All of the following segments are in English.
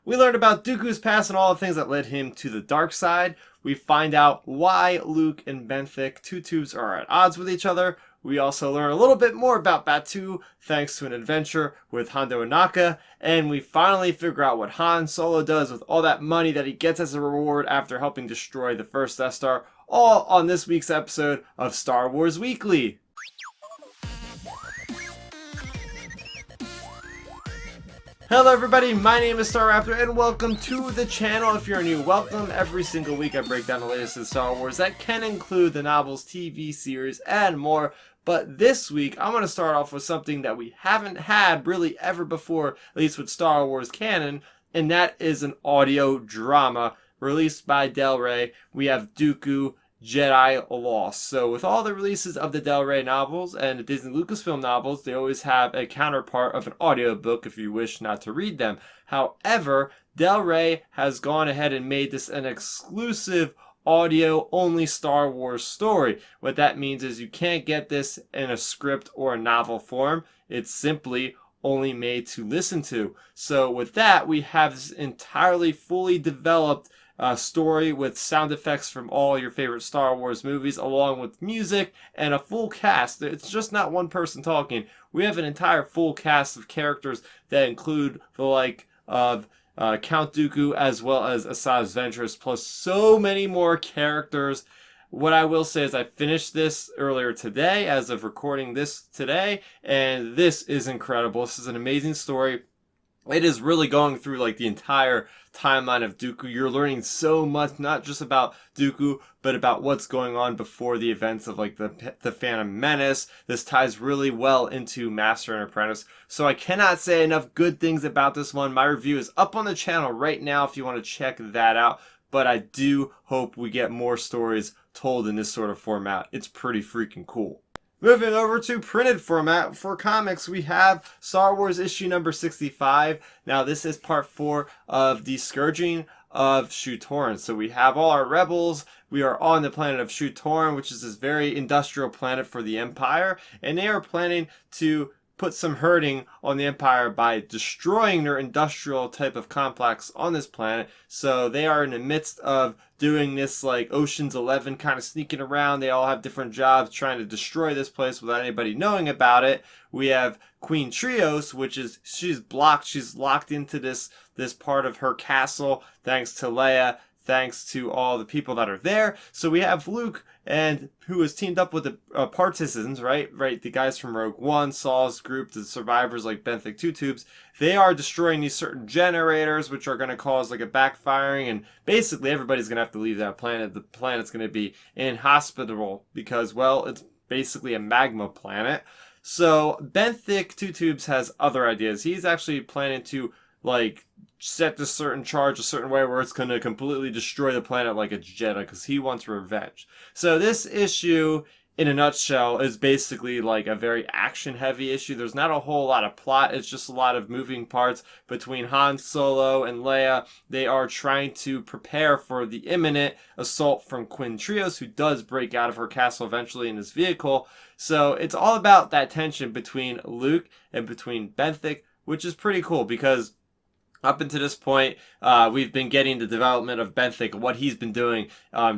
We learned about Dooku's past and all the things that led him to the dark side. We find out why Luke and Benthic, two tubes, are at odds with each other. We also learn a little bit more about Batuu thanks to an adventure with Hondo Ohnaki. And we finally figure out what Han Solo does with all that money that he gets as a reward after helping destroy the first Death Star. All on this week's episode of Star Wars Weekly. Hello everybody, my name is Starrapter and welcome to the channel. If you're new, welcome. Every single week I break down the latest in Star Wars. That can include the novels, TV series, and more. But this week, I'm going to start off with something that we haven't had really ever before, at least with Star Wars canon, and that is an audio drama released by Del Rey. We have Dooku, Jedi Lost. So with all the releases of the Del Rey novels and the Disney Lucasfilm novels, they always have a counterpart of an audiobook if you wish not to read them. However, Del Rey has gone ahead and made this an exclusive audio-only Star Wars story. What that means is you can't get this in a script or a novel form. It's simply only made to listen to. So with that, we have this entirely fully developed story with sound effects from all your favorite Star Wars movies, along with music and a full cast. It's just not one person talking. We have an entire full cast of characters that include the like of Count Dooku as well as Assaj Ventress, plus so many more characters. What I will say is I finished this earlier today as of recording this today, and this is incredible. This is an amazing story. It is really going through like the entire timeline of Dooku. You're learning so much, not just about Dooku, but about what's going on before the events of like the Phantom Menace. This ties really well into Master and Apprentice. So I cannot say enough good things about this one. My review is up on the channel right now if you want to check that out. But I do hope we get more stories told in this sort of format. It's pretty freaking cool. Moving over to printed format for comics, we have Star Wars issue number 65. Now this is part 4 of the Scourging of Shu-Torun. So we have all our rebels. We are on the planet of Shu-Torun, which is this very industrial planet for the Empire. And they are planning to put some hurting on the Empire by destroying their industrial type of complex on this planet. So they are in the midst of doing this like Ocean's 11 kind of sneaking around. They all have different jobs trying to destroy this place without anybody knowing about it. We have Queen Trios, which is she's blocked. She's locked into this part of her castle thanks to Leia, thanks to all the people that are there. So we have Luke, and who is teamed up with the partisans, right? The guys from Rogue One, Saul's group, the survivors like Benthic Two Tubes. They are destroying these certain generators, which are going to cause like a backfiring, and basically everybody's going to have to leave that planet. The planet's going to be inhospitable because, well, it's basically a magma planet. So Benthic Two Tubes has other ideas. He's actually planning to like set this certain charge a certain way where it's going to completely destroy the planet like a Jedi because he wants revenge. So this issue, in a nutshell, is basically like a very action-heavy issue. There's not a whole lot of plot. It's just a lot of moving parts between Han Solo and Leia. They are trying to prepare for the imminent assault from Queen Trios, who does break out of her castle eventually in his vehicle. So it's all about that tension between Luke and between Benthic, which is pretty cool because up until this point, we've been getting the development of Benthic, what he's been doing,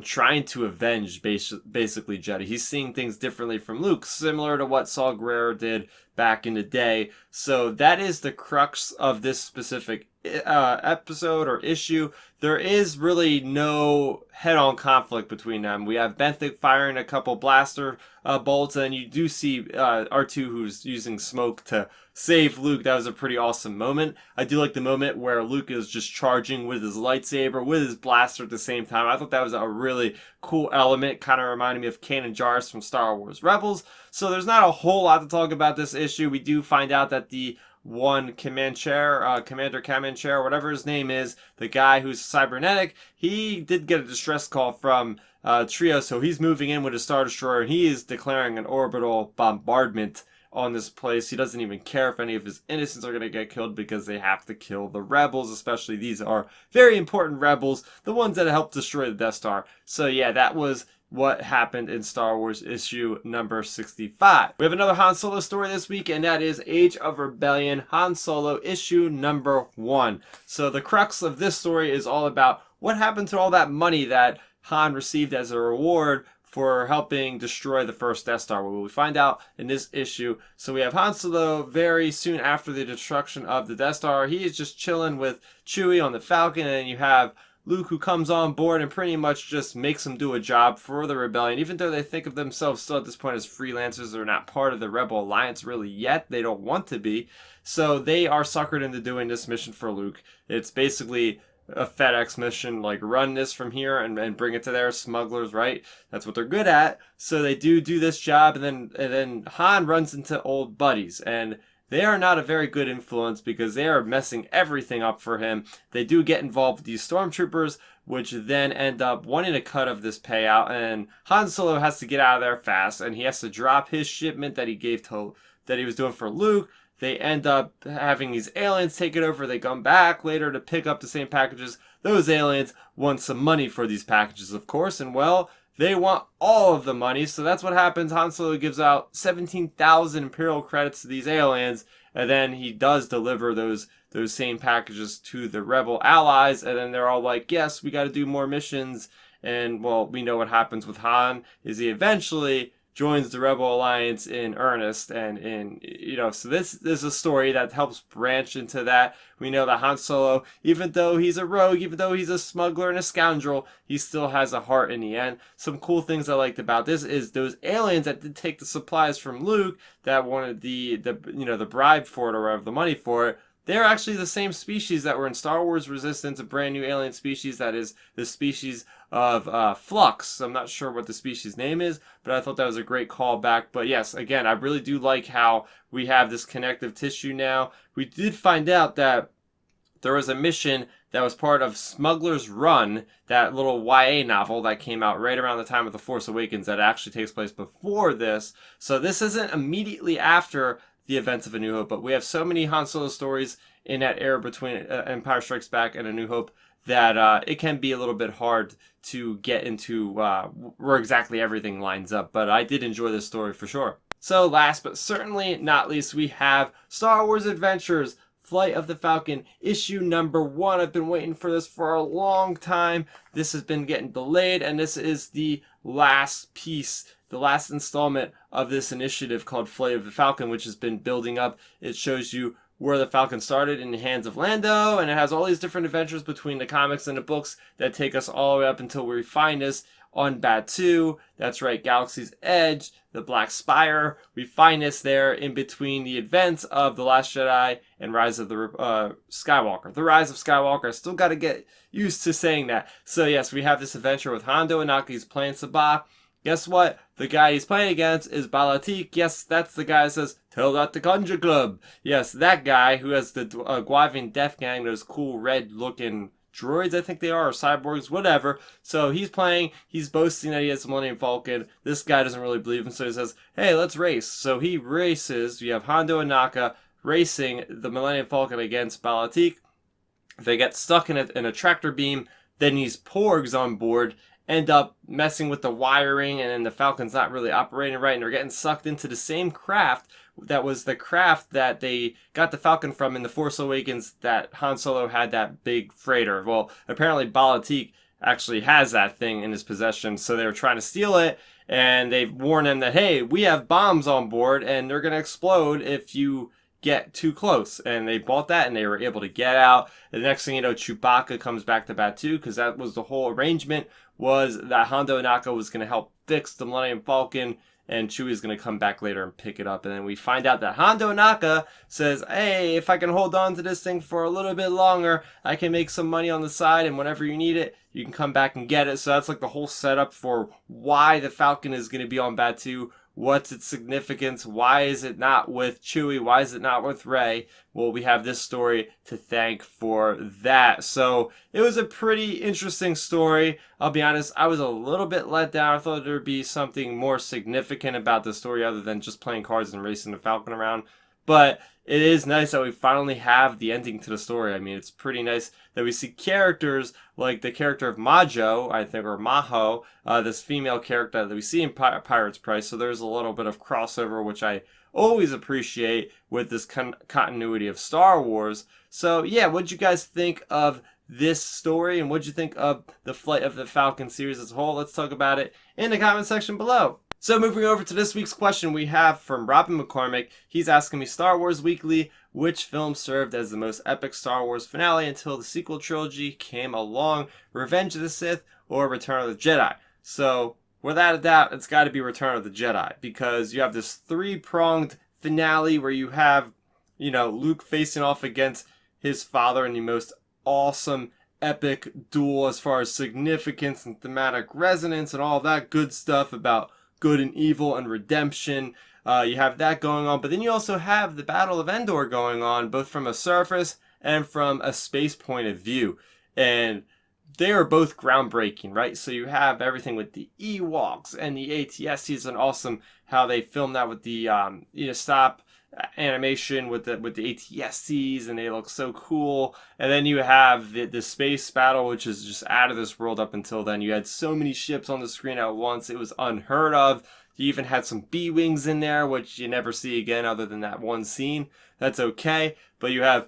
trying to avenge basically Jedi. He's seeing things differently from Luke, similar to what Saul Guerrero did back in the day. So that is the crux of this specific episode or issue. There is really no head-on conflict between them. We have Benthic firing a couple blaster bolts, and you do see R2 who's using smoke to save Luke. That was a pretty awesome moment. I do like the moment where Luke is just charging with his lightsaber, with his blaster at the same time. I thought that was a really cool element. Kind of reminded me of Kanan Jarrus from Star Wars Rebels. So there's not a whole lot to talk about this issue. We do find out that the one Commander Comancher, whatever his name is, the guy who's cybernetic, he did get a distress call from Trio, so he's moving in with a Star Destroyer, and he is declaring an orbital bombardment on this place. He doesn't even care if any of his innocents are going to get killed because they have to kill the rebels, especially these are very important rebels, the ones that helped destroy the Death Star. So yeah, that was what happened in Star Wars issue number 65. We have another Han Solo story this week, and that is Age of Rebellion Han Solo issue number 1. So the crux of this story is all about what happened to all that money that Han received as a reward for helping destroy the first Death Star. Well, we find out in this issue. So we have Han Solo very soon after the destruction of the Death Star. He is just chilling with Chewie on the Falcon, and you have Luke, who comes on board and pretty much just makes them do a job for the rebellion. Even though they think of themselves still at this point as freelancers, they're not part of the Rebel Alliance really yet. They don't want to be. So they are suckered into doing this mission for Luke. It's basically a FedEx mission, like run this from here and bring it to their smugglers, right? That's what they're good at. So they do this job, and then Han runs into old buddies, and they are not a very good influence because they are messing everything up for him. They do get involved with these stormtroopers, which then end up wanting a cut of this payout, and Han Solo has to get out of there fast, and he has to drop his shipment that he was doing for Luke. They end up having these aliens take it over. They come back later to pick up the same packages. Those aliens want some money for these packages, of course, and well, they want all of the money, so that's what happens. Han Solo gives out 17,000 Imperial credits to these aliens, and then he does deliver those same packages to the Rebel allies, and then they're all like, yes, we got to do more missions, and, well, we know what happens with Han, is he eventually joins the Rebel Alliance in earnest, and so this is a story that helps branch into that. We know that Han Solo, even though he's a rogue, even though he's a smuggler and a scoundrel, he still has a heart in the end. Some cool things I liked about this is those aliens that did take the supplies from Luke that wanted the bribe for it or whatever, the money for it. They're actually the same species that were in Star Wars Resistance, a brand new alien species that is the species of Flux. I'm not sure what the species name is, but I thought that was a great callback. But yes, again, I really do like how we have this connective tissue now. We did find out that there was a mission that was part of Smuggler's Run, that little YA novel that came out right around the time of The Force Awakens that actually takes place before this. So this isn't immediately after the events of A New Hope, but we have so many Han Solo stories in that era between Empire Strikes Back and A New Hope that it can be a little bit hard to get into where exactly everything lines up, but I did enjoy this story for sure. So last but certainly not least, we have Star Wars Adventures Flight of the Falcon issue number 1. I've been waiting for this for a long time. This has been getting delayed, and this is the last piece, the last installment of this initiative called Flight of the Falcon, which has been building up. It shows you where the Falcon started in the hands of Lando, and it has all these different adventures between the comics and the books that take us all the way up until we find this on Batuu. That's right, Galaxy's Edge, the Black Spire. We find this there in between the events of The Last Jedi and Rise of the Skywalker. The Rise of Skywalker. I still got to get used to saying that. So yes, we have this adventure with Hondo Ohnaki. He's playing Sabah. Guess what? The guy he's playing against is Balatik. Yes, that's the guy that says, "Tell that to Conjure Club." Yes, that guy who has the Guavian Death Gang, those cool red-looking droids, I think they are, or cyborgs, whatever. So he's playing, he's boasting that he has the Millenium Falcon. This guy doesn't really believe him, so he says, hey, let's race. So he races. You have Hondo Ohnaki racing the Millenium Falcon against Balatik. They get stuck in a tractor beam. Then these porgs on board end up messing with the wiring, and then the Falcon's not really operating right, and they're getting sucked into the same craft that was the craft that they got the Falcon from in The Force Awakens, that Han Solo had, that big freighter. Well, apparently Balatik actually has that thing in his possession, so they were trying to steal it, and they warned him that, hey, we have bombs on board, and they're going to explode if you get too close. And they bought that, and they were able to get out. The next thing you know, Chewbacca comes back to Batuu, because that was the whole arrangement, was that Hondo Ohnaki was going to help fix the Millennium Falcon, and Chewie's going to come back later and pick it up. And then we find out that Hondo Ohnaki says, hey, if I can hold on to this thing for a little bit longer, I can make some money on the side, and whenever you need it, you can come back and get it. So that's like the whole setup for why the Falcon is going to be on Batuu. What's its significance? Why is it not with Chewie? Why is it not with Rey? Well, we have this story to thank for that. So it was a pretty interesting story. I'll be honest, I was a little bit let down. I thought there'd be something more significant about the story other than just playing cards and racing the Falcon around. but it is nice that we finally have the ending to the story. I mean, it's pretty nice that we see characters like the character of Majo, I think, or Maho, this female character that we see in Pirate's Price. So there's a little bit of crossover, which I always appreciate with this continuity of Star Wars. So yeah, what'd you guys think of this story, and what'd you think of the Flight of the Falcon series as a whole? Let's talk about it in the comment section below. So moving over to this week's question, we have from Robin McCormick. He's asking me, Star Wars Weekly, which film served as the most epic Star Wars finale until the sequel trilogy came along? Revenge of the Sith or Return of the Jedi? So without a doubt, it's got to be Return of the Jedi, because you have this three-pronged finale where you have, you know, Luke facing off against his father in the most awesome epic duel as far as significance and thematic resonance and all that good stuff about good and evil and redemption. You have that going on, but then you also have the Battle of Endor going on, both from a surface and from a space point of view, and they are both groundbreaking, right? So you have everything with the Ewoks and the ATSTs, and awesome how they filmed that with the stop animation with the ATSTs, and they look so cool. And then you have the space battle, which is just out of this world. Up until then, you had so many ships on the screen at once, it was unheard of. You even had some B-wings in there, which you never see again other than that one scene. That's okay, but you have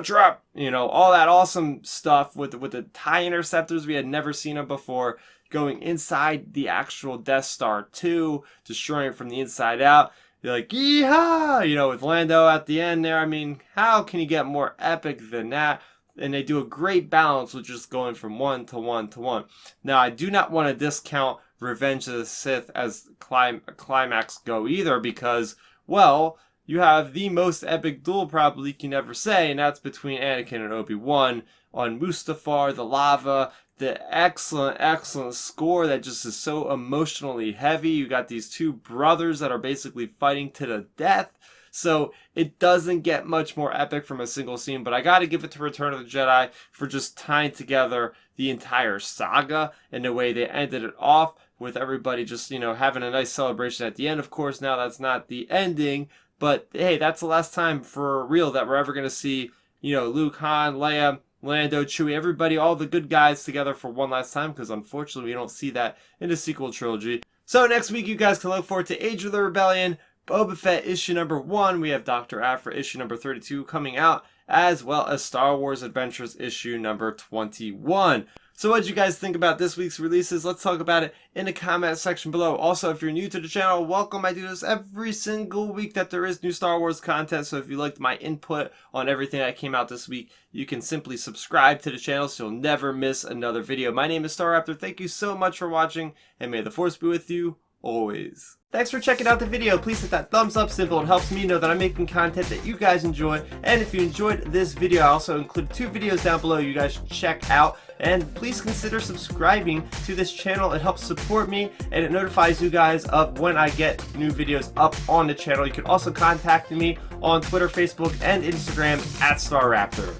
trap, all that awesome stuff with the TIE interceptors. We had never seen them before, going inside the actual Death Star 2, destroying it from the inside out. You're like, yeehaw! With Lando at the end there. I mean, how can you get more epic than that? And they do a great balance with just going from one to one to one. Now, I do not want to discount Revenge of the Sith as climax go either, because, well, you have the most epic duel probably you can ever say, and that's between Anakin and Obi-Wan on Mustafar, the lava, the excellent score that just is so emotionally heavy. You got these two brothers that are basically fighting to the death. So it doesn't get much more epic from a single scene, but I gotta give it to Return of the Jedi for just tying together the entire saga and the way they ended it off with everybody just, having a nice celebration at the end. Of course, now that's not the ending, but hey, that's the last time for real that we're ever gonna see, Luke, Han, Leia, Lando, Chewie, everybody, all the good guys together for one last time, because unfortunately we don't see that in the sequel trilogy. So next week you guys can look forward to Age of the Rebellion, Boba Fett issue number 1, we have Dr. Aphra issue number 32 coming out, as well as Star Wars Adventures issue number 21. So what did you guys think about this week's releases? Let's talk about it in the comment section below. Also, if you're new to the channel, welcome. I do this every single week that there is new Star Wars content. So if you liked my input on everything that came out this week, you can simply subscribe to the channel so you'll never miss another video. My name is Starrapter. Thank you so much for watching, and may the Force be with you always. Thanks for checking out the video. Please hit that thumbs up symbol. It helps me know that I'm making content that you guys enjoy. And if you enjoyed this video, I also include 2 videos down below you guys should check out. And please consider subscribing to this channel. It helps support me, and it notifies you guys of when I get new videos up on the channel. You can also contact me on Twitter, Facebook, and Instagram at Starrapter.